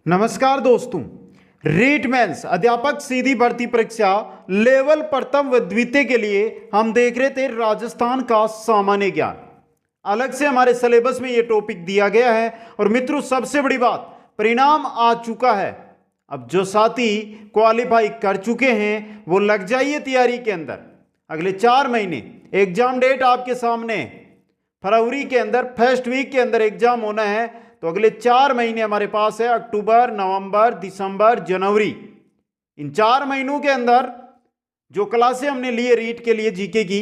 नमस्कार दोस्तों। रीट मेंस अध्यापक सीधी भर्ती परीक्षा लेवल प्रथम व द्वितीय के लिए हम देख रहे थे राजस्थान का सामान्य ज्ञान। अलग से हमारे सिलेबस में यह टॉपिक दिया गया है और मित्रों सबसे बड़ी बात, परिणाम आ चुका है। अब जो साथी क्वालिफाई कर चुके हैं वो लग जाइए तैयारी के अंदर। अगले 4 महीने एग्जाम डेट आपके सामने, फरवरी के अंदर फर्स्ट वीक के अंदर एग्जाम होना है। तो अगले 4 महीने हमारे पास है, अक्टूबर, नवंबर, दिसंबर, जनवरी। इन 4 महीनों के अंदर जो क्लासें हमने लिए रीट के लिए जीके की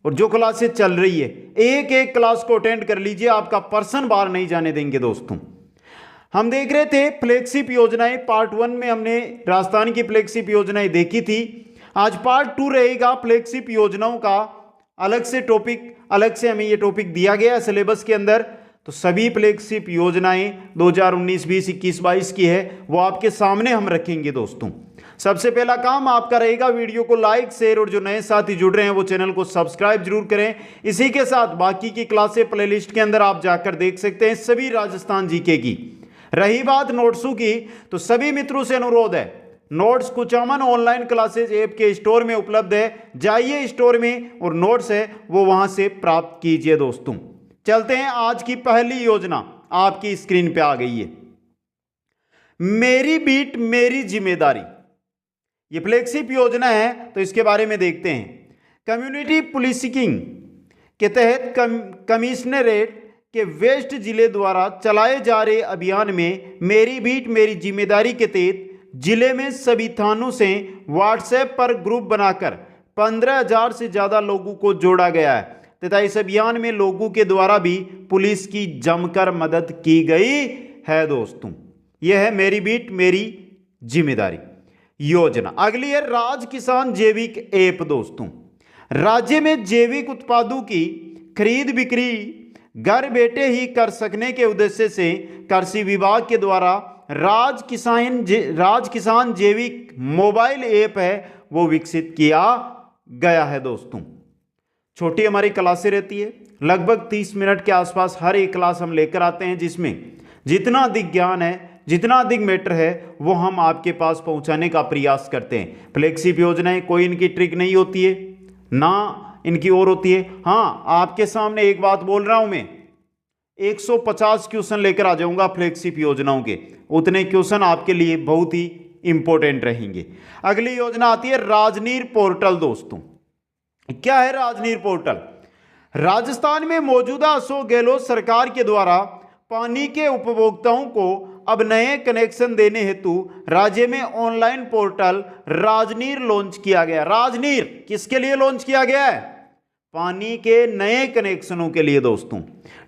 और जो क्लासें चल रही है, एक एक क्लास को अटेंड कर लीजिए, आपका पर्सन बाहर नहीं जाने देंगे दोस्तों। हम देख रहे थे फ्लैगशिप योजनाएं। पार्ट 1 में हमने राजस्थान की फ्लैगशिप योजनाएं देखी थी। आज पार्ट 2 रहेगा फ्लैगशिप योजनाओं का। अलग से टॉपिक, अलग से हमें ये टॉपिक दिया गया है सिलेबस के अंदर। तो सभी फ्लैगशिप योजनाएं 2019, 20, 21, 22 की है, वो आपके सामने हम रखेंगे दोस्तों। सबसे पहला काम आपका रहेगा वीडियो को लाइक, शेयर और जो नए साथी जुड़ रहे हैं वो चैनल को सब्सक्राइब जरूर करें। इसी के साथ बाकी की क्लासें प्लेलिस्ट के अंदर आप जाकर देख सकते हैं सभी राजस्थान जीके की। रही बात नोट्सों की, तो सभी मित्रों से अनुरोध है, notes Kuchaman online classes app के स्टोर में उपलब्ध है। जाइए स्टोर में और नोट्स है वो वहां से प्राप्त कीजिए दोस्तों। चलते हैं, आज की पहली योजना आपकी स्क्रीन पे आ गई है, मेरी बीट मेरी जिम्मेदारी। ये फ्लैगशिप योजना है तो इसके बारे में देखते हैं। कम्युनिटी पुलिसिंग के तहत कमिश्नरेट के वेस्ट जिले द्वारा चलाए जा रहे अभियान में मेरी बीट मेरी जिम्मेदारी के तहत जिले में सभी थानों से व्हाट्सएप पर ग्रुप बनाकर 15,000 से ज्यादा लोगों को जोड़ा गया है तथा इस अभियान में लोगों के द्वारा भी पुलिस की जमकर मदद की गई है दोस्तों। यह है मेरी बीट मेरी जिम्मेदारी योजना। अगली है राज किसान जैविक ऐप दोस्तों। राज्य में जैविक उत्पादों की खरीद बिक्री घर बैठे ही कर सकने के उद्देश्य से कृषि विभाग के द्वारा राज किसान जैविक मोबाइल ऐप है वो विकसित किया गया है दोस्तों। छोटी हमारी क्लासें रहती है, लगभग 30 मिनट के आसपास हर एक क्लास हम लेकर आते हैं, जिसमें जितना अधिक ज्ञान है, जितना अधिक मैटर है वो हम आपके पास पहुंचाने का प्रयास करते हैं। फ्लैगशिप योजनाएं कोई इनकी ट्रिक नहीं होती है ना इनकी और होती है। हाँ, आपके सामने एक बात बोल रहा हूं मैं, 150 क्वेश्चन लेकर आ जाऊंगा फ्लैगशिप योजनाओं के। उतने क्वेश्चन आपके लिए बहुत ही इंपॉर्टेंट रहेंगे। अगली योजना आती है राजनीर पोर्टल दोस्तों। क्या है राजनीर पोर्टल? राजस्थान में मौजूदा अशोक गहलोत सरकार के द्वारा पानी के उपभोक्ताओं को अब नए कनेक्शन देने हेतु राज्य में ऑनलाइन पोर्टल राजनीर लॉन्च किया गया। राजनीर किसके लिए लॉन्च किया गया है? पानी के नए कनेक्शनों के लिए दोस्तों।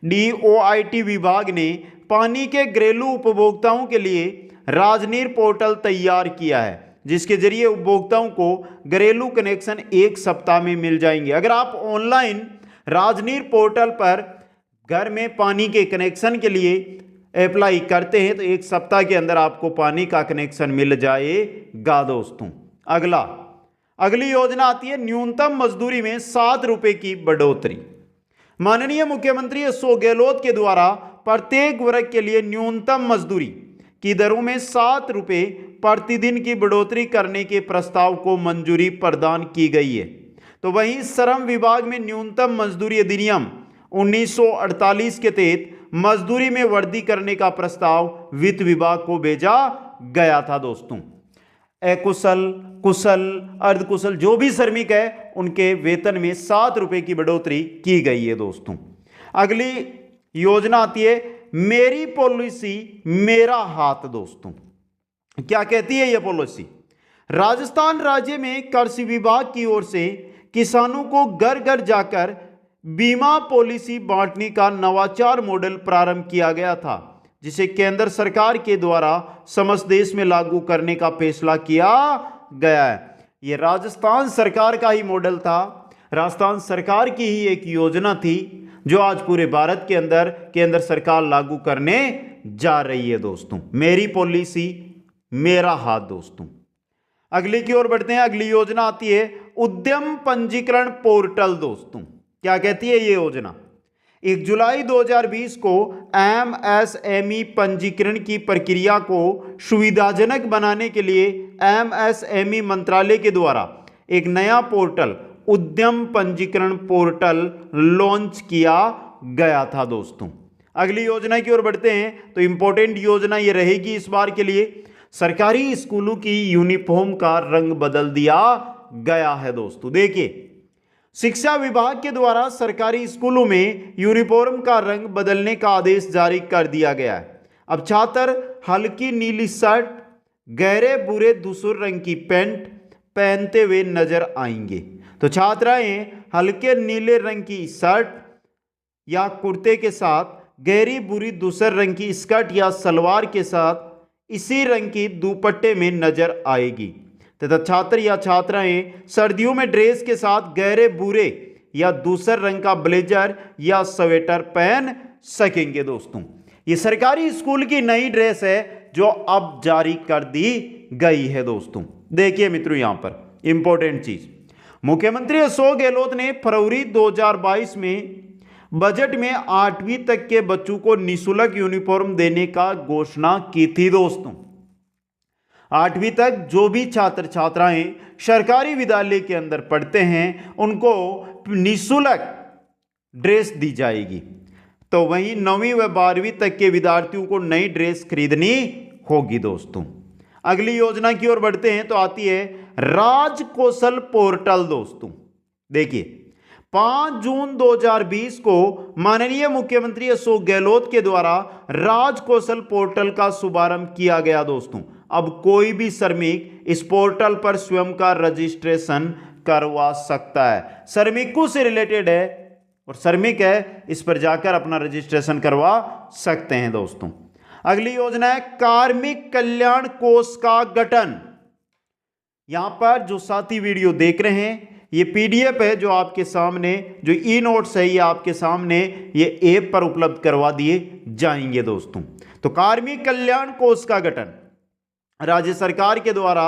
DOIT विभाग ने पानी के घरेलू उपभोक्ताओं के लिए राजनीर पोर्टल तैयार किया है, जिसके जरिए उपभोक्ताओं को घरेलू कनेक्शन 1 सप्ताह में मिल जाएंगे। अगर आप ऑनलाइन राजनीर पोर्टल पर घर में पानी के कनेक्शन के लिए अप्लाई करते हैं तो 1 सप्ताह के अंदर आपको पानी का कनेक्शन मिल जाएगा दोस्तों। अगली योजना आती है न्यूनतम मजदूरी में 7 रुपए की बढ़ोतरी। माननीय मुख्यमंत्री अशोक गहलोत के द्वारा प्रत्येक वर्ग के लिए न्यूनतम मजदूरी की दरों में 7 रुपए प्रतिदिन की बढ़ोतरी करने के प्रस्ताव को मंजूरी प्रदान की गई है। तो वहीं श्रम विभाग में न्यूनतम मजदूरी अधिनियम 1948 के तहत मजदूरी में वृद्धि करने का प्रस्ताव वित्त विभाग को भेजा गया था दोस्तों। अकुशल, कुशल, अर्धकुशल जो भी श्रमिक है उनके वेतन में 7 रुपए की बढ़ोतरी की गई है दोस्तों। अगली योजना आती है मेरी पॉलिसी मेरा हाथ दोस्तों। क्या कहती है यह पॉलिसी? राजस्थान राज्य में कृषि विभाग की ओर से किसानों को घर घर जाकर बीमा पॉलिसी बांटने का नवाचार मॉडल प्रारंभ किया गया था, जिसे केंद्र सरकार के द्वारा समस्त देश में लागू करने का फैसला किया गया है। यह राजस्थान सरकार का ही मॉडल था, राजस्थान सरकार की ही एक योजना थी जो आज पूरे भारत के अंदर केंद्र सरकार लागू करने जा रही है दोस्तों। मेरी पॉलिसी मेरा हाथ दोस्तों। अगली की ओर बढ़ते हैं। अगली योजना आती है उद्यम पंजीकरण पोर्टल दोस्तों। क्या कहती है ये योजना? 1 जुलाई 2020 को एमएसएमई पंजीकरण की प्रक्रिया को सुविधाजनक बनाने के लिए एमएसएमई मंत्रालय के द्वारा एक नया पोर्टल उद्यम पंजीकरण पोर्टल लॉन्च किया गया था दोस्तों। अगली योजना की ओर बढ़ते हैं तो इंपॉर्टेंट योजना ये रहेगी इस बार के लिए, सरकारी स्कूलों की यूनिफॉर्म का रंग बदल दिया गया है दोस्तों। देखिए, शिक्षा विभाग के द्वारा सरकारी स्कूलों में यूनिफॉर्म का रंग बदलने का आदेश जारी कर दिया गया है। अब छात्र हल्की नीली शर्ट, गहरे भूरे धूसर रंग की पैंट पहनते हुए नजर आएंगे। तो छात्राएं हल्के नीले रंग की शर्ट या कुर्ते के साथ गहरी भूरी धूसर रंग की स्कर्ट या सलवार के साथ इसी रंग की दुपट्टे में नजर आएगी तथा छात्र या छात्राएं सर्दियों में ड्रेस के साथ गहरे भूरे या धूसर रंग का ब्लेजर या स्वेटर पहन सकेंगे दोस्तों। ये सरकारी स्कूल की नई ड्रेस है जो अब जारी कर दी गई है दोस्तों। देखिए मित्रों, यहां पर इंपॉर्टेंट चीज, मुख्यमंत्री अशोक गहलोत ने फरवरी 2022 में बजट में 8वीं तक के बच्चों को निःशुल्क यूनिफॉर्म देने का घोषणा की थी दोस्तों। 8वीं तक जो भी छात्र छात्राएं सरकारी विद्यालय के अंदर पढ़ते हैं उनको निःशुल्क ड्रेस दी जाएगी। तो वहीं 9वीं व 12वीं तक के विद्यार्थियों को नई ड्रेस खरीदनी होगी दोस्तों। अगली योजना की ओर बढ़ते हैं तो आती है राज कौशल पोर्टल दोस्तों। देखिए, 5 जून 2020 को माननीय मुख्यमंत्री अशोक गहलोत के द्वारा राज कौशल पोर्टल का शुभारंभ किया गया दोस्तों। अब कोई भी श्रमिक इस पोर्टल पर स्वयं का रजिस्ट्रेशन करवा सकता है। श्रमिकों से रिलेटेड है और श्रमिक है, इस पर जाकर अपना रजिस्ट्रेशन करवा सकते हैं दोस्तों। अगली योजना है कार्मिक कल्याण कोष का गठन। यहां पर जो साथी वीडियो देख रहे हैं, ये पीडीएफ है जो आपके सामने, जो ई नोट्स है ये आपके सामने ये ऐप पर उपलब्ध करवा दिए जाएंगे दोस्तों। तो कार्मिक कल्याण कोष का गठन राज्य सरकार के द्वारा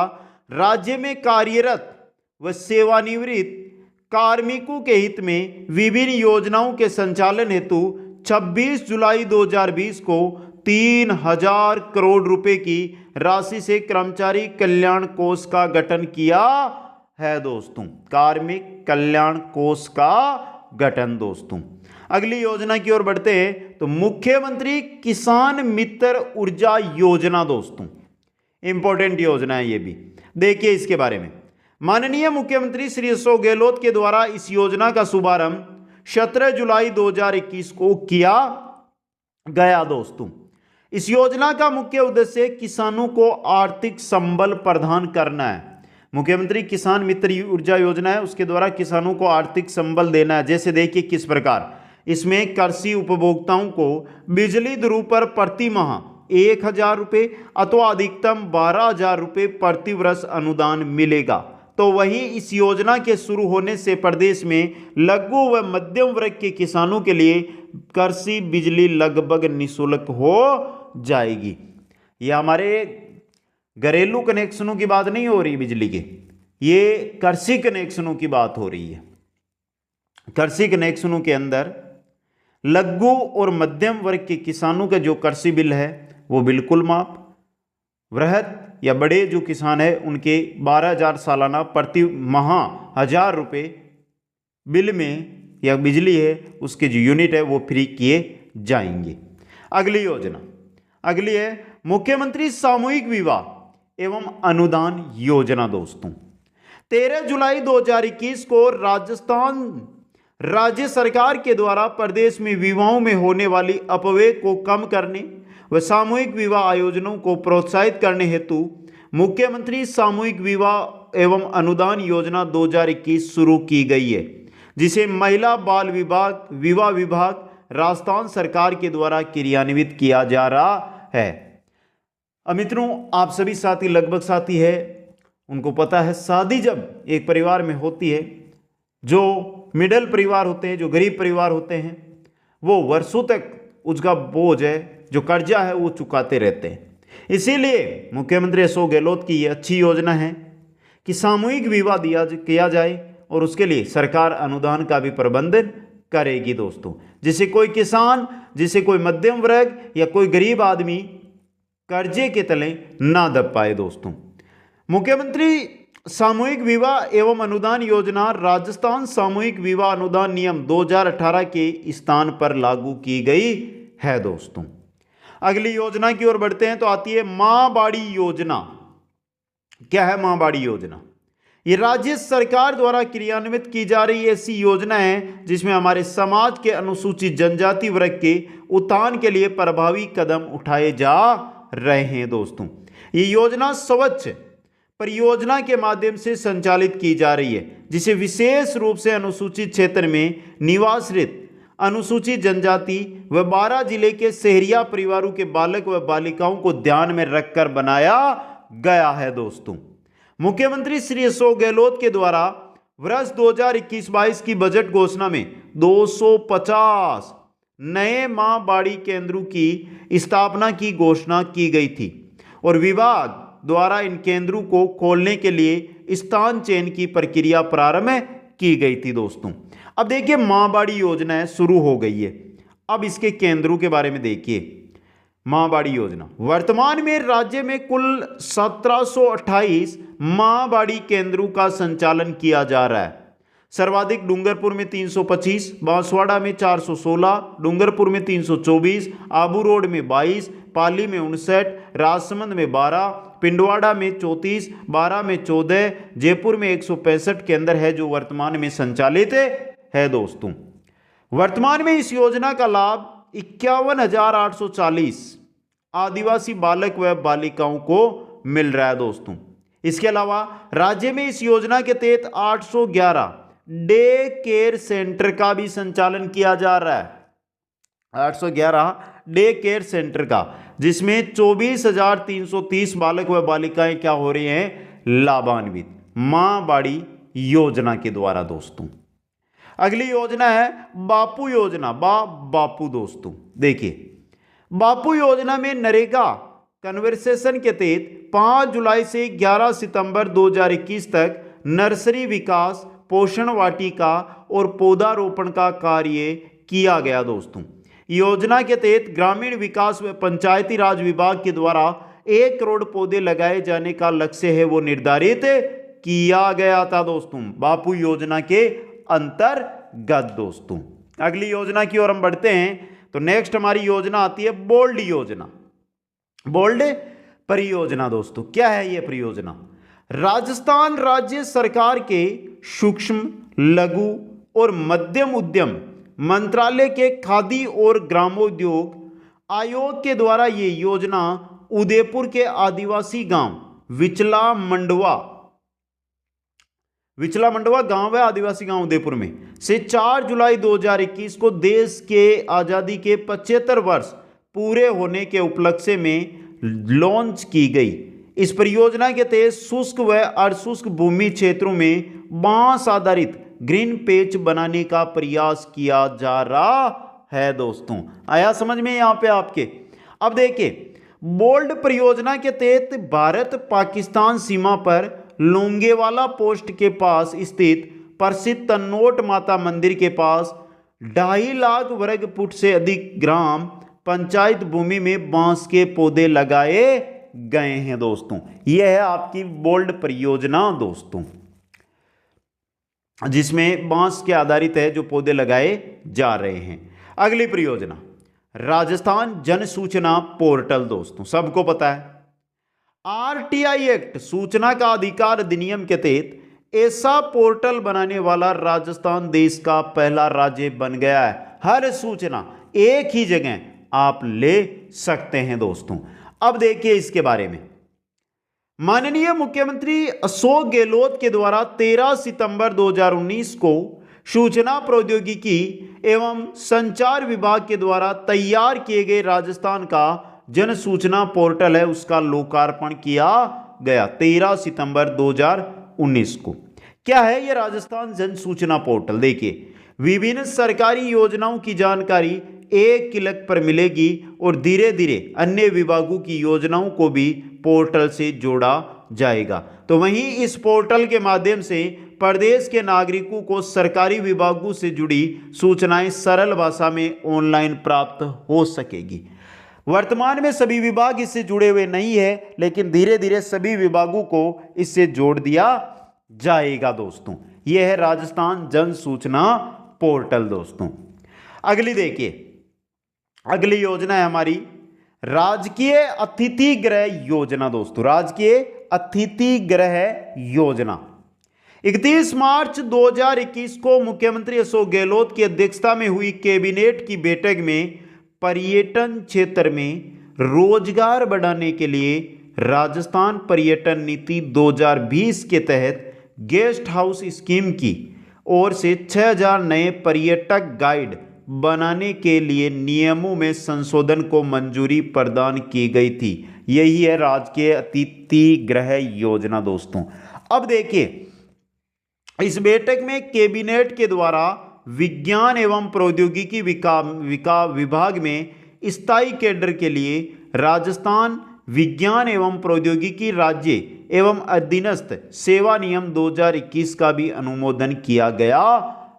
राज्य में कार्यरत व सेवानिवृत्त कार्मिकों के हित में विभिन्न योजनाओं के संचालन हेतु 26 जुलाई 2020 को 3000 करोड़ रुपए की राशि से कर्मचारी कल्याण कोष का गठन किया है दोस्तों। कार्मिक कल्याण कोष का गठन दोस्तों। अगली योजना की ओर बढ़ते हैं तो मुख्यमंत्री किसान मित्र ऊर्जा योजना दोस्तों। इंपॉर्टेंट योजना है ये भी, देखिए इसके बारे में। माननीय मुख्यमंत्री श्री अशोक गहलोत के द्वारा इस योजना का शुभारंभ 17 जुलाई 2021 को किया गया दोस्तों। इस योजना का मुख्य उद्देश्य किसानों को आर्थिक संबल प्रदान करना है। मुख्यमंत्री किसान मित्र ऊर्जा योजना है, उसके द्वारा किसानों को आर्थिक संबल देना है। जैसे देखिए किस प्रकार, इसमें कृषि उपभोक्ताओं को बिजली दरों पर प्रति माह 1000 रुपये अथवा अधिकतम 12000 रुपये प्रति वर्ष अनुदान मिलेगा। तो वहीं इस योजना के शुरू होने से प्रदेश में लघु व मध्यम वर्ग के किसानों के लिए कृषि बिजली लगभग निःशुल्क हो जाएगी। ये हमारे घरेलू कनेक्शनों की बात नहीं हो रही बिजली के, ये कृषि कनेक्शनों की बात हो रही है। कृषि कनेक्शनों के अंदर लघु और मध्यम वर्ग के किसानों का जो कृषि बिल है वो बिल्कुल माफ, वृहद या बड़े जो किसान है उनके 12000 सालाना प्रति माह 1000 रुपये बिल में या बिजली है उसके जो यूनिट है वो फ्री किए जाएंगे। अगली योजना, अगली है मुख्यमंत्री सामूहिक विवाह एवं अनुदान योजना दोस्तों। 13 जुलाई 2021 को राजस्थान राज्य सरकार के द्वारा प्रदेश में विवाहों में होने वाली अपव्यय को कम करने व सामूहिक विवाह आयोजनों को प्रोत्साहित करने हेतु मुख्यमंत्री सामूहिक विवाह एवं अनुदान योजना 2021 शुरू की गई है, जिसे महिला बाल विवाह विभाग राजस्थान सरकार के द्वारा क्रियान्वित किया जा रहा है। अब मित्रों, आप सभी साथी लगभग साथी है, उनको पता है शादी जब एक परिवार में होती है, जो मिडिल परिवार होते हैं, जो गरीब परिवार होते हैं, वो वर्षों तक उसका बोझ है, जो कर्जा है वो चुकाते रहते हैं। इसीलिए मुख्यमंत्री अशोक गहलोत की ये अच्छी योजना है कि सामूहिक विवाह किया जाए और उसके लिए सरकार अनुदान का भी प्रबंधन करेगी दोस्तों, जिसे कोई किसान, जिसे कोई मध्यम वर्ग या कोई गरीब आदमी कर्जे के तले ना दब पाए दोस्तों। मुख्यमंत्री सामूहिक विवाह एवं अनुदान योजना राजस्थान सामूहिक विवाह अनुदान नियम 2018 के स्थान पर लागू की गई है दोस्तों। अगली योजना की ओर बढ़ते हैं तो आती है मां बाड़ी योजना। क्या है मां बाड़ी योजना? ये राज्य सरकार द्वारा क्रियान्वित की जा रही ऐसी योजना है जिसमें हमारे समाज के अनुसूचित जनजाति वर्ग के उत्थान के लिए प्रभावी कदम उठाए जा रहे हैं दोस्तों। ये योजना स्वच्छ परियोजना के माध्यम से संचालित की जा रही है, जिसे विशेष रूप से अनुसूचित क्षेत्र में निवासरत अनुसूचित जनजाति व 12 जिले के शहरिया परिवारों के बालक व बालिकाओं को ध्यान में रखकर बनाया गया है दोस्तों। मुख्यमंत्री श्री अशोक गहलोत के द्वारा वर्ष 2021-22 की बजट घोषणा में 250 नए मां बाड़ी केंद्रों की स्थापना की घोषणा की गई थी और विभाग द्वारा इन केंद्रों को खोलने के लिए स्थान चयन की प्रक्रिया प्रारंभ की गई थी दोस्तों। अब देखिए मां बाड़ी योजना शुरू हो गई है। अब इसके केंद्रों के बारे में देखिए। मां बाड़ी योजना वर्तमान में राज्य में कुल 1728 मां बाड़ी केंद्रों का संचालन किया जा रहा है। सर्वाधिक डूंगरपुर में 325, बांसवाड़ा में 416, डूंगरपुर में 324, आबू रोड में 22, पाली में 59, राजसमंद में 12, पिंडवाड़ा में 34, बारा में 14, जयपुर में 165 केंद्र है जो वर्तमान में संचालित है दोस्तों। वर्तमान में इस योजना का लाभ 51,840 आदिवासी बालक व बालिकाओं को मिल रहा है दोस्तों। इसके अलावा राज्य में इस योजना के तहत 811 डे केयर सेंटर का भी संचालन किया जा रहा है। 811 डे केयर सेंटर का, जिसमें 24,330 बालक व बालिकाएं क्या हो रही हैं? लाभान्वित मां बाड़ी योजना के द्वारा दोस्तों। अगली योजना है बापू योजना। बापू दोस्तों देखिए, बापू योजना में नरेगा कन्वर्सेशन के तहत 5 जुलाई से 11 सितंबर 2021 तक नर्सरी विकास, पोषण वाटिका और पौधारोपण का कार्य किया गया दोस्तों। योजना के तहत ग्रामीण विकास व पंचायती राज विभाग के द्वारा 1 करोड़ पौधे लगाए जाने का लक्ष्य है वो निर्धारित किया गया था दोस्तों, बापू योजना के अंतर्गत दोस्तों। अगली योजना की ओर हम बढ़ते हैं तो नेक्स्ट हमारी योजना आती है बोल्ड योजना। बोल्ड परियोजना दोस्तों, क्या है यह परियोजना? राजस्थान राज्य सरकार के सूक्ष्म, लघु और मध्यम उद्यम मंत्रालय के खादी और ग्रामोद्योग आयोग के द्वारा ये योजना उदयपुर के आदिवासी गांव विचला मंडवा गांव है आदिवासी गांव उदयपुर में से 4 जुलाई 2021 को देश के आजादी के 75 वर्ष पूरे होने के उपलक्ष्य में लॉन्च की गई। इस परियोजना के तहत शुष्क व अर्धशुष्क भूमि क्षेत्रों में बांस आधारित ग्रीन पेच बनाने का प्रयास किया जा रहा है दोस्तों। आया समझ में यहां पे आपके? अब देखिए, बोल्ड परियोजना के तहत भारत पाकिस्तान सीमा पर लोंगेवाला पोस्ट के पास स्थित प्रसिद्ध तन्नोट माता मंदिर के पास 2.5 लाख वर्ग फुट से अधिक ग्राम पंचायत भूमि में बांस के पौधे लगाए गए हैं दोस्तों। यह है आपकी बोल्ड परियोजना दोस्तों, जिसमें बांस के आधारित है जो पौधे लगाए जा रहे हैं। अगली परियोजना राजस्थान जन सूचना पोर्टल दोस्तों, सबको पता है आरटीआई एक्ट सूचना का अधिकार अधिनियम के तहत ऐसा पोर्टल बनाने वाला राजस्थान देश का पहला राज्य बन गया है। हर सूचना एक ही जगह आप ले सकते हैं दोस्तों। अब देखिए इसके बारे में, माननीय मुख्यमंत्री अशोक गहलोत के द्वारा 13 सितंबर 2019 को सूचना प्रौद्योगिकी एवं संचार विभाग के द्वारा तैयार किए गए राजस्थान का जन सूचना पोर्टल है उसका लोकार्पण किया गया 13 सितंबर 2019 को। क्या है यह राजस्थान जन सूचना पोर्टल? देखिए, विभिन्न सरकारी योजनाओं की जानकारी एक क्लिक पर मिलेगी और धीरे धीरे अन्य विभागों की योजनाओं को भी पोर्टल से जोड़ा जाएगा। तो वहीं इस पोर्टल के माध्यम से प्रदेश के नागरिकों को सरकारी विभागों से जुड़ी सूचनाएं सरल भाषा में ऑनलाइन प्राप्त हो सकेगी। वर्तमान में सभी विभाग इससे जुड़े हुए नहीं है, लेकिन धीरे धीरे सभी विभागों को इससे जोड़ दिया जाएगा दोस्तों। यह है राजस्थान जन सूचना पोर्टल दोस्तों। अगली देखिए, अगली योजना है हमारी राजकीय अतिथि गृह योजना दोस्तों। राजकीय अतिथि गृह योजना 31 मार्च 2021 को मुख्यमंत्री अशोक गहलोत की अध्यक्षता में हुई कैबिनेट की बैठक में पर्यटन क्षेत्र में रोजगार बढ़ाने के लिए राजस्थान पर्यटन नीति 2020 के तहत गेस्ट हाउस स्कीम की ओर से 6000 नए पर्यटक गाइड बनाने के लिए नियमों में संशोधन को मंजूरी प्रदान की गई थी। यही है राजकीय अतिथि गृह योजना दोस्तों। अब देखिए, इस बैठक में कैबिनेट के द्वारा विज्ञान एवं प्रौद्योगिकी विभाग में स्थायी कैडर के लिए राजस्थान विज्ञान एवं प्रौद्योगिकी राज्य एवं अधीनस्थ सेवा नियम 2021 का भी अनुमोदन किया गया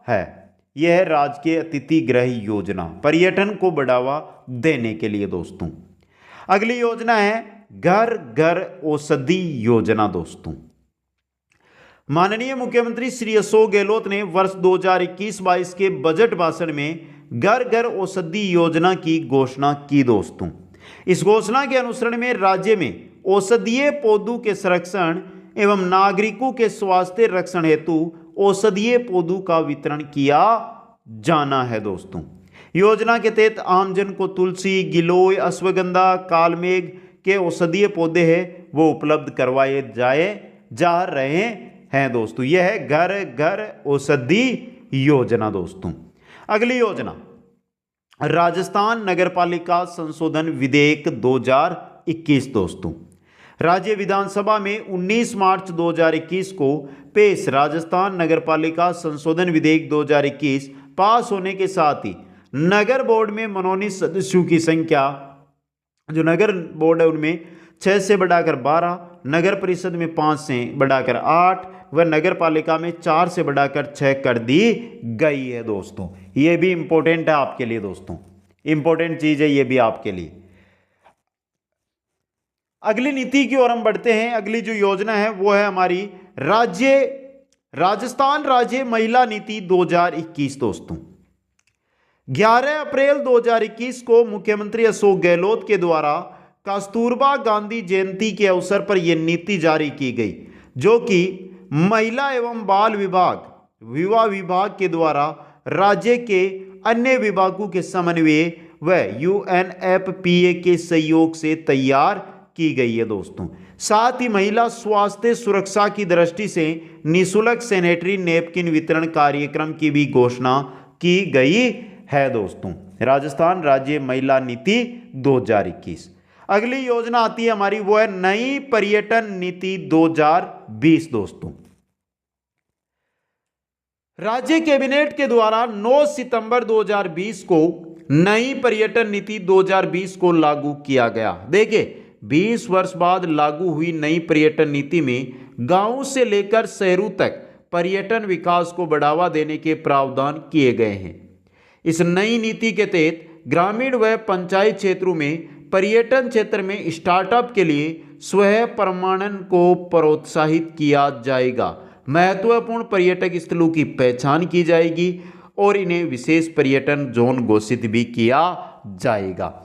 है। यह है राजकीय अतिथि गृह योजना, पर्यटन को बढ़ावा देने के लिए दोस्तों। अगली योजना है घर घर औषधि योजना दोस्तों। माननीय मुख्यमंत्री श्री अशोक गहलोत ने वर्ष 2021-22 के बजट भाषण में घर घर औषधि योजना की घोषणा की दोस्तों। इस घोषणा के अनुसरण में राज्य में औषधीय पौधों के संरक्षण एवं नागरिकों के स्वास्थ्य रक्षण हेतु औषधीय पौधों का वितरण किया जाना है दोस्तों। योजना के तहत आमजन को तुलसी, गिलोय, अश्वगंधा, कालमेघ के औषधीय पौधे हैं वो उपलब्ध करवाए जा रहे हैं दोस्तों। यह है घर घर औषधि योजना दोस्तों। अगली योजना राजस्थान नगरपालिका संशोधन विधेयक 2021 दोस्तों। राज्य विधानसभा में 19 मार्च 2021 को पेश राजस्थान नगरपालिका संशोधन विधेयक 2021 पास होने के साथ ही नगर बोर्ड में मनोनीत सदस्यों की संख्या, जो नगर बोर्ड है उनमें 6 से बढ़ाकर 12, नगर परिषद में 5 से बढ़ाकर 8 व नगर पालिका में 4 से बढ़ाकर 6 कर दी गई है दोस्तों। ये भी इंपॉर्टेंट है आपके लिए दोस्तों, इंपॉर्टेंट चीज है ये भी आपके लिए। अगली नीति की ओर हम बढ़ते हैं। अगली जो योजना है वो है हमारी राजस्थान राज्य महिला नीति 2021 दोस्तों। 11 अप्रैल 2021 को मुख्यमंत्री अशोक गहलोत के द्वारा कस्तूरबा गांधी जयंती के अवसर पर यह नीति जारी की गई, जो कि महिला एवं बाल विभाग, विवाह विभाग के द्वारा राज्य के अन्य विभागों के समन्वय व UNFPA के सहयोग से तैयार की गई है दोस्तों। साथ ही महिला स्वास्थ्य सुरक्षा की दृष्टि से निःशुल्क सैनिटरी नैपकिन वितरण कार्यक्रम की भी घोषणा की गई है दोस्तों। राजस्थान राज्य महिला नीति 2021। अगली योजना आती है हमारी, वो है नई पर्यटन नीति 2020 दोस्तों। राज्य कैबिनेट के द्वारा 9 सितंबर 2020 को नई पर्यटन नीति 2020 को लागू किया गया। देखिए, 20 वर्ष बाद लागू हुई नई पर्यटन नीति में गांवों से लेकर शहरों तक पर्यटन विकास को बढ़ावा देने के प्रावधान किए गए हैं। इस नई नीति के तहत ग्रामीण व पंचायत क्षेत्रों में पर्यटन क्षेत्र में स्टार्टअप के लिए स्वयं प्रमाणन को प्रोत्साहित किया जाएगा। महत्वपूर्ण पर्यटक स्थलों की पहचान की जाएगी और इन्हें विशेष पर्यटन जोन घोषित भी किया जाएगा।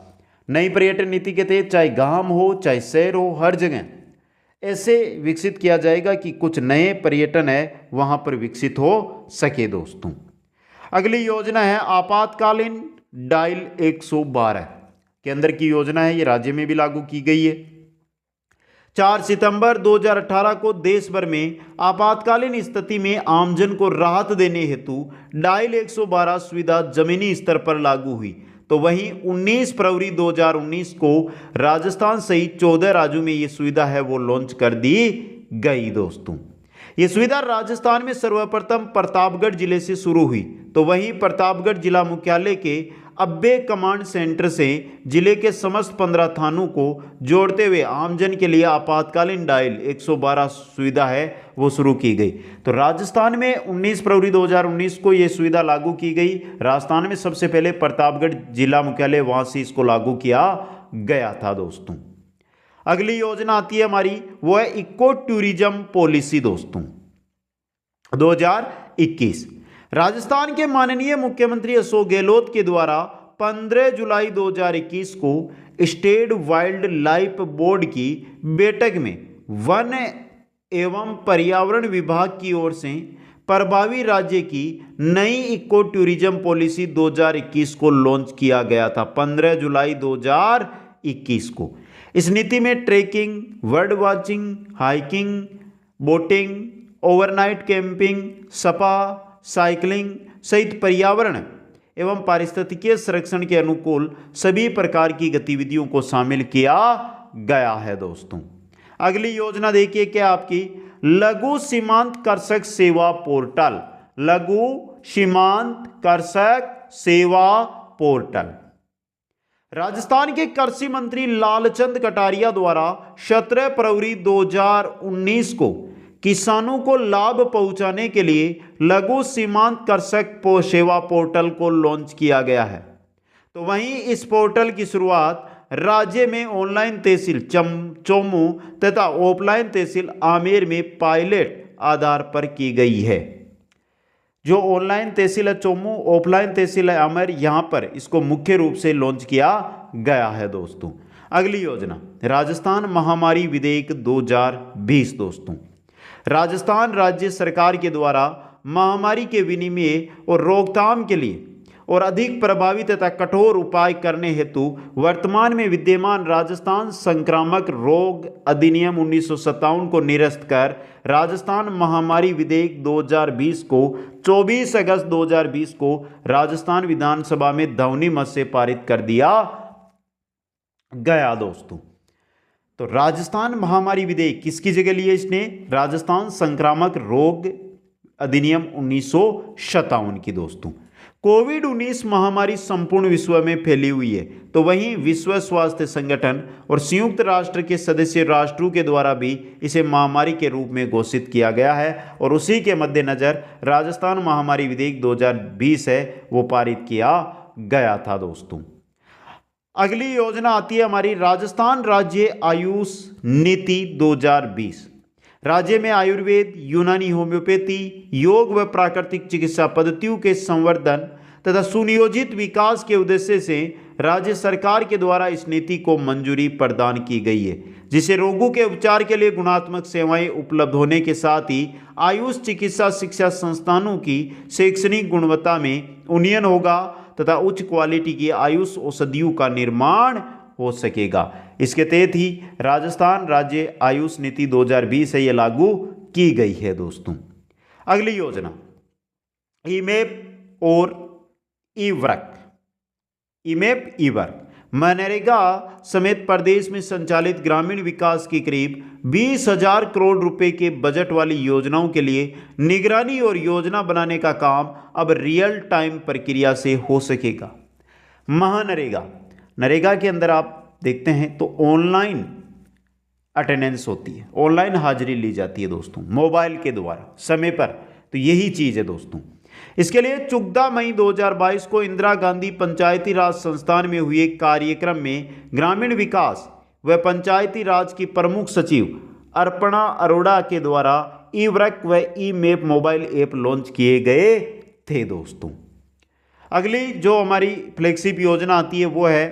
नई पर्यटन नीति के तहत चाहे गांव हो चाहे शहर हो, हर जगह ऐसे विकसित किया जाएगा कि कुछ नए पर्यटन है वहां पर विकसित हो सके दोस्तों। अगली योजना है आपातकालीन डायल 112 केंद्र की योजना है, ये राज्य में भी लागू की गई है। 4 सितंबर 2018 को देश भर में आपातकालीन स्थिति में आमजन को राहत देने हेतु डायल 112 सुविधा जमीनी स्तर पर लागू हुई। तो वहीं 19 फरवरी 2019 को राजस्थान सहित 14 राज्यों में ये सुविधा है वो लॉन्च कर दी गई दोस्तों। ये सुविधा राजस्थान में सर्वप्रथम प्रतापगढ़ जिले से शुरू हुई। तो वहीं प्रतापगढ़ जिला मुख्यालय के अब्बे कमांड सेंटर से जिले के समस्त 15 थानों को जोड़ते हुए आमजन के लिए आपातकालीन डायल 112 सुविधा है वो शुरू की गई। तो राजस्थान में 19 फरवरी 2019 को ये सुविधा लागू की गई। राजस्थान में सबसे पहले प्रतापगढ़ जिला मुख्यालय वहां से इसको लागू किया गया था दोस्तों। अगली योजना आती है हमारी, वो है इको टूरिज्म पॉलिसी दोस्तों 2021। राजस्थान के माननीय मुख्यमंत्री अशोक गहलोत के द्वारा 15 जुलाई 2021 को स्टेट वाइल्ड लाइफ बोर्ड की बैठक में वन एवं पर्यावरण विभाग की ओर से प्रभावी राज्य की नई इको टूरिज्म पॉलिसी 2021 को लॉन्च किया गया था 15 जुलाई 2021 को। इस नीति में trekking, bird watching, hiking, boating, overnight camping, spa, cycling सहित पर्यावरण एवं पारिस्थितिकीय संरक्षण के अनुकूल सभी प्रकार की गतिविधियों को शामिल किया गया है दोस्तों। अगली योजना देखिए क्या आपकी, लघु सीमांत कृषक सेवा पोर्टल। लघु सीमांत कृषक सेवा पोर्टल राजस्थान के कृषि मंत्री लालचंद कटारिया द्वारा 17 फरवरी 2019 को किसानों को लाभ पहुंचाने के लिए लघु सीमांत कृषक सेवा पोर्टल को लॉन्च किया गया है। तो वहीं इस पोर्टल की शुरुआत राज्य में ऑनलाइन तहसील चोमू तथा ऑफलाइन तहसील आमेर में पायलट आधार पर की गई है। जो ऑनलाइन तहसील है चोमू, ऑफलाइन तहसील है आमेर, यहां पर इसको मुख्य रूप से लॉन्च किया गया है दोस्तों। अगली योजना राजस्थान महामारी विधेयक 2020 दोस्तों। राजस्थान राज्य सरकार के द्वारा महामारी के विनिमय और रोकथाम के लिए और अधिक प्रभावी तथा कठोर उपाय करने हेतु वर्तमान में विद्यमान राजस्थान संक्रामक रोग अधिनियम 1957 को निरस्त कर राजस्थान महामारी विधेयक 2020 को 24 अगस्त 2020 को राजस्थान विधानसभा में ध्वनि मत से पारित कर दिया गया दोस्तों। तो राजस्थान महामारी विधेयक किसकी जगह लिया इसने, राजस्थान संक्रामक रोग अधिनियम 1957 की दोस्तों। कोविड-19 महामारी संपूर्ण विश्व में फैली हुई है, तो वहीं विश्व स्वास्थ्य संगठन और संयुक्त राष्ट्र के सदस्य राष्ट्रों के द्वारा भी इसे महामारी के रूप में घोषित किया गया है और उसी के मद्देनजर राजस्थान महामारी विधेयक 2020 है वो पारित किया गया था दोस्तों। अगली योजना आती है हमारी राजस्थान राज्य आयुष नीति 2020। राज्य में आयुर्वेद, यूनानी होम्योपैथी, योग व प्राकृतिक चिकित्सा पद्धतियों के संवर्धन तथा सुनियोजित विकास के उद्देश्य से राज्य सरकार के द्वारा इस नीति को मंजूरी प्रदान की गई है, जिससे रोगों के उपचार के लिए गुणात्मक सेवाएं उपलब्ध होने के साथ ही आयुष चिकित्सा शिक्षा संस्थानों की शैक्षणिक गुणवत्ता में उन्नयन होगा तथा उच्च क्वालिटी की आयुष औषधियों का निर्माण हो सकेगा। इसके तहत ही राजस्थान राज्य आयुष नीति 2020 है ये लागू की गई है दोस्तों। अगली योजना ईमेप और ईवर्क। ईमेप ईवर्क मनरेगा समेत प्रदेश में संचालित ग्रामीण विकास की करीब 20,000 करोड़ रुपए के बजट वाली योजनाओं के लिए निगरानी और योजना बनाने का काम अब रियल टाइम प्रक्रिया से हो सकेगा। महानरेगा, नरेगा के अंदर आप देखते हैं तो ऑनलाइन अटेंडेंस होती है, ऑनलाइन हाजिरी ली जाती है दोस्तों, मोबाइल के द्वारा समय पर। तो यही चीज़ है दोस्तों। इसके लिए 14 मई 2022 को इंदिरा गांधी पंचायती राज संस्थान में हुए कार्यक्रम में ग्रामीण विकास व पंचायती राज की प्रमुख सचिव अर्पणा अरोड़ा के द्वारा ईवर्क व ईमेप मोबाइल ऐप लॉन्च किए गए थे दोस्तों। अगली जो हमारी फ्लैगशिप योजना आती है वो है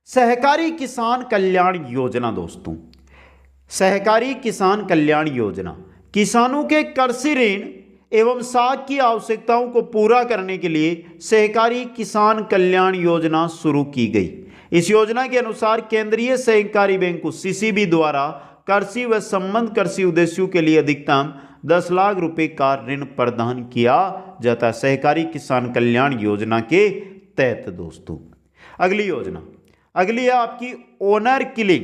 सहकारी किसान कल्याण योजना दोस्तों। सहकारी किसान कल्याण योजना किसानों के कृषि ऋण एवं साख की आवश्यकताओं को पूरा करने के लिए सहकारी किसान कल्याण योजना शुरू की गई। इस योजना के अनुसार केंद्रीय सहकारी बैंक सीसीबी द्वारा कृषि व संबद्ध कृषि उद्देश्यों के लिए अधिकतम 10 लाख रुपए का ऋण प्रदान किया जाता है सहकारी किसान कल्याण योजना के तहत दोस्तों। अगली योजना अगली है आपकी ऑनर किलिंग।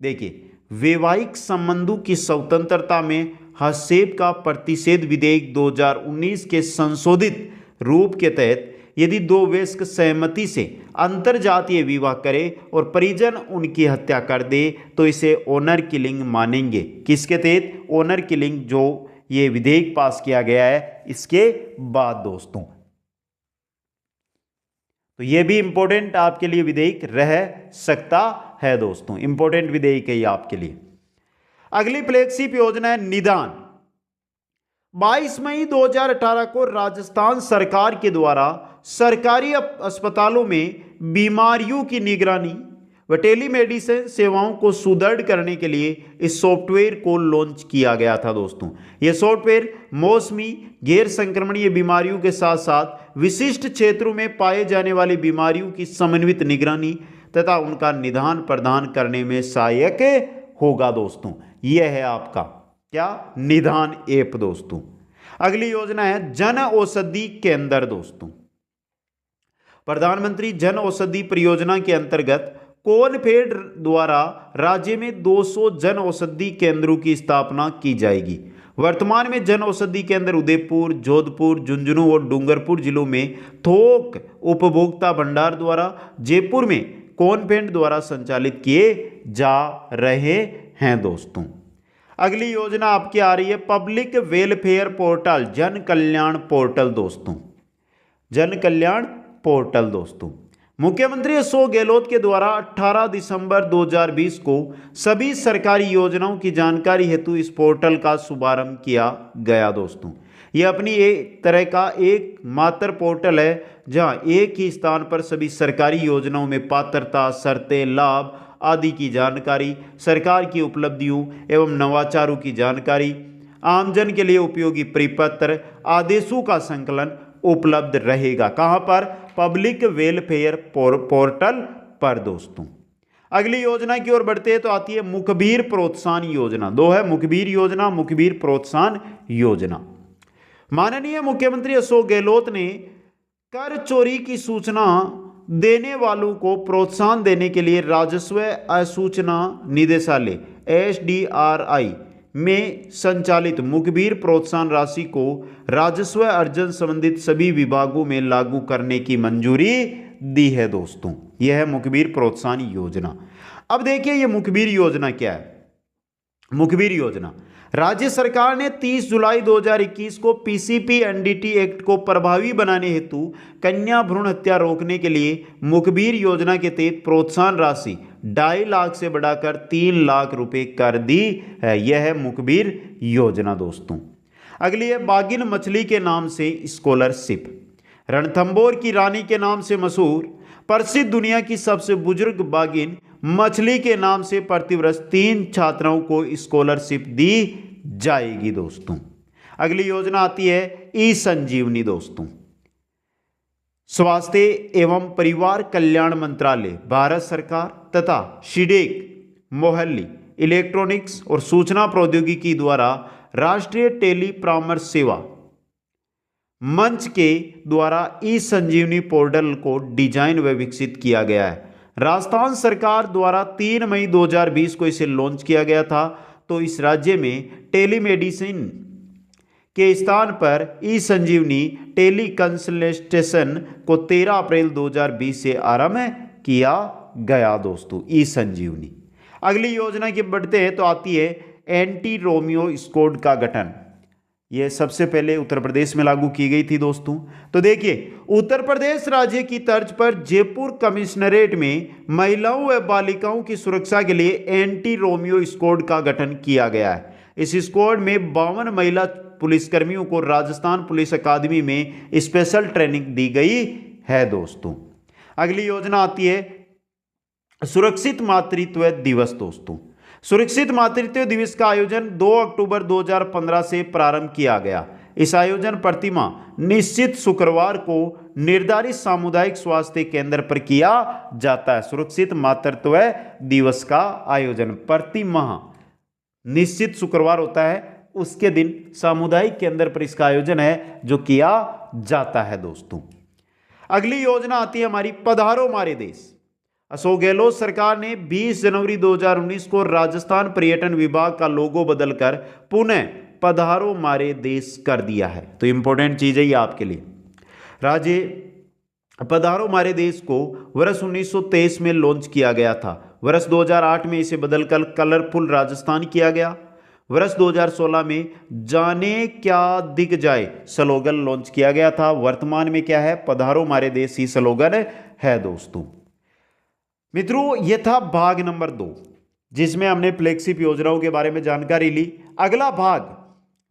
देखिए वैवाहिक संबंधों की स्वतंत्रता में हस्तक्षेप का प्रतिषेध विधेयक 2019 के संशोधित रूप के तहत यदि दो वयस्क सहमति से अंतरजातीय विवाह करे और परिजन उनकी हत्या कर दे तो इसे ऑनर किलिंग मानेंगे। किसके तहत? ऑनर किलिंग, जो ये विधेयक पास किया गया है इसके बाद दोस्तों। तो ये भी इंपॉर्टेंट आपके लिए विधेयक रह सकता है दोस्तों, इंपॉर्टेंट विधेयक है ये आपके लिए। अगली फ्लैगशिप योजना है निदान। 22 मई 2018 को राजस्थान सरकार के द्वारा सरकारी अस्पतालों में बीमारियों की निगरानी व टेलीमेडिसिन सेवाओं को सुदृढ़ करने के लिए इस सॉफ्टवेयर को लॉन्च किया गया था दोस्तों। यह सॉफ्टवेयर मौसमी गैर संक्रमणीय बीमारियों के साथ साथ विशिष्ट क्षेत्रों में पाए जाने वाली बीमारियों की समन्वित निगरानी तथा उनका निदान प्रदान करने में सहायक होगा दोस्तों। यह है आपका क्या? निदान ऐप दोस्तों। अगली योजना है जन औषधि केंद्र दोस्तों। प्रधानमंत्री जन औषधि परियोजना के अंतर्गत कोनफेड द्वारा राज्य में 200 जन औषधि केंद्रों की स्थापना की जाएगी। वर्तमान में जन औषधि केंद्र उदयपुर, जोधपुर, झुंझुनू और डूंगरपुर जिलों में थोक उपभोक्ता भंडार द्वारा, जयपुर में कोनफेड द्वारा संचालित किए जा रहे हैं दोस्तों। अगली योजना आपकी आ रही है पब्लिक वेलफेयर पोर्टल, जन कल्याण पोर्टल दोस्तों। जन कल्याण पोर्टल दोस्तों मुख्यमंत्री अशोक गहलोत के द्वारा 18 दिसंबर 2020 को सभी सरकारी योजनाओं की जानकारी हेतु इस पोर्टल का शुभारंभ किया गया दोस्तों। यह अपनी एक तरह का एक मात्र पोर्टल है जहां एक ही स्थान पर सभी सरकारी योजनाओं में पात्रता, शर्तें, लाभ आदि की जानकारी, सरकार की उपलब्धियों एवं नवाचारों की जानकारी, आमजन के लिए उपयोगी परिपत्र, आदेशों का संकलन उपलब्ध रहेगा। कहां पर? पब्लिक वेलफेयर पोर्टल पर दोस्तों। अगली योजना की ओर बढ़ते हैं तो आती है मुखबिर प्रोत्साहन योजना। दो है मुखबिर योजना, मुखबिर प्रोत्साहन योजना। माननीय मुख्यमंत्री अशोक गहलोत ने कर चोरी की सूचना देने वालों को प्रोत्साहन देने के लिए राजस्व असूचना निदेशालय SDRI में संचालित मुखबिर प्रोत्साहन राशि को राजस्व अर्जन संबंधित सभी विभागों में लागू करने की मंजूरी दी है दोस्तों। यह है मुखबिर प्रोत्साहन योजना। अब देखिए ये मुखबिर योजना क्या है। मुखबिर योजना राज्य सरकार ने 30 जुलाई 2021 को PCP NDT एक्ट को प्रभावी बनाने हेतु कन्या भ्रूण हत्या रोकने के लिए मुखबिर योजना के तहत प्रोत्साहन राशि 2.5 लाख से बढ़ाकर 3 लाख रुपए कर दी है। यह है मुखबिर योजना दोस्तों। अगली है बागिन मछली के नाम से स्कॉलरशिप। रणथंभौर की रानी के नाम से मशहूर प्रसिद्ध दुनिया की सबसे बुजुर्ग बागिन मछली के नाम से प्रतिवर्ष 3 छात्राओं को स्कॉलरशिप दी जाएगी दोस्तों। अगली योजना आती है ई-संजीवनी दोस्तों। स्वास्थ्य एवं परिवार कल्याण मंत्रालय, भारत सरकार तथा शिडेक मोहल्ली इलेक्ट्रॉनिक्स और सूचना प्रौद्योगिकी द्वारा राष्ट्रीय टेली परामर्श सेवा मंच के द्वारा ई-संजीवनी पोर्टल को डिजाइन व विकसित किया गया है। राजस्थान सरकार द्वारा 3 मई 2020 को इसे लॉन्च किया गया था। तो इस राज्य में टेलीमेडिसिन के स्थान पर ई-संजीवनी टेली कंसल्टेशन को 13 अप्रैल 2020 से आरंभ किया गया दोस्तों। ई-संजीवनी। अगली योजना की बढ़ते हैं तो आती है एंटी रोमियो स्क्वाड का गठन। यह सबसे पहले उत्तर प्रदेश में लागू की गई थी दोस्तों। तो देखिए उत्तर प्रदेश राज्य की तर्ज पर जयपुर कमिश्नरेट में महिलाओं व बालिकाओं की सुरक्षा के लिए एंटी रोमियो स्क्वाड का गठन किया गया है। इस स्क्वाड में 52 महिला पुलिसकर्मियों को राजस्थान पुलिस अकादमी में स्पेशल ट्रेनिंग दी गई है दोस्तों। अगली योजना आती है सुरक्षित मातृत्व दिवस दोस्तों। सुरक्षित मातृत्व दिवस का आयोजन 2 अक्टूबर 2015 से प्रारंभ किया गया। इस आयोजन प्रतिमाह निश्चित शुक्रवार को निर्धारित सामुदायिक स्वास्थ्य केंद्र पर किया जाता है। सुरक्षित मातृत्व दिवस का आयोजन प्रतिमाह निश्चित शुक्रवार होता है, उसके दिन सामुदायिक केंद्र पर इसका आयोजन है जो किया जाता है दोस्तों। अगली योजना आती है हमारी पधारो मारे देश। अशोक गहलोत सरकार ने 20 जनवरी 2019 को राजस्थान पर्यटन विभाग का लोगो बदलकर पुनः पधारो मारे देश कर दिया है। तो इंपॉर्टेंट चीज है ये आपके लिए। राज्य पधारो हमारे देश को वर्ष 1923 में लॉन्च किया गया था। वर्ष 2008 में इसे बदलकर कलरफुल राजस्थान किया गया। वर्ष 2016 में जाने क्या दिख जाए स्लोगन लॉन्च किया गया था। वर्तमान में क्या है, पधारो हमारे देश ही स्लोगन है दोस्तों। मित्रों, यह था भाग नंबर 2 जिसमें हमने फ्लैगशिप योजनाओं के बारे में जानकारी ली। अगला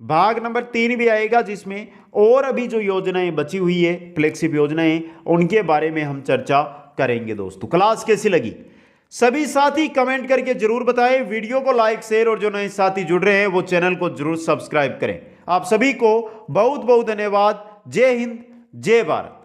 भाग नंबर 3 भी आएगा जिसमें और अभी जो योजनाएं बची हुई है फ्लैगशिप योजनाएं, उनके बारे में हम चर्चा करेंगे दोस्तों। क्लास कैसी लगी सभी साथी कमेंट करके जरूर बताएं। वीडियो को लाइक शेयर और जो नए साथी जुड़ रहे हैं वो चैनल को जरूर सब्सक्राइब करें। आप सभी को बहुत बहुत धन्यवाद। जय हिंद, जय भारत।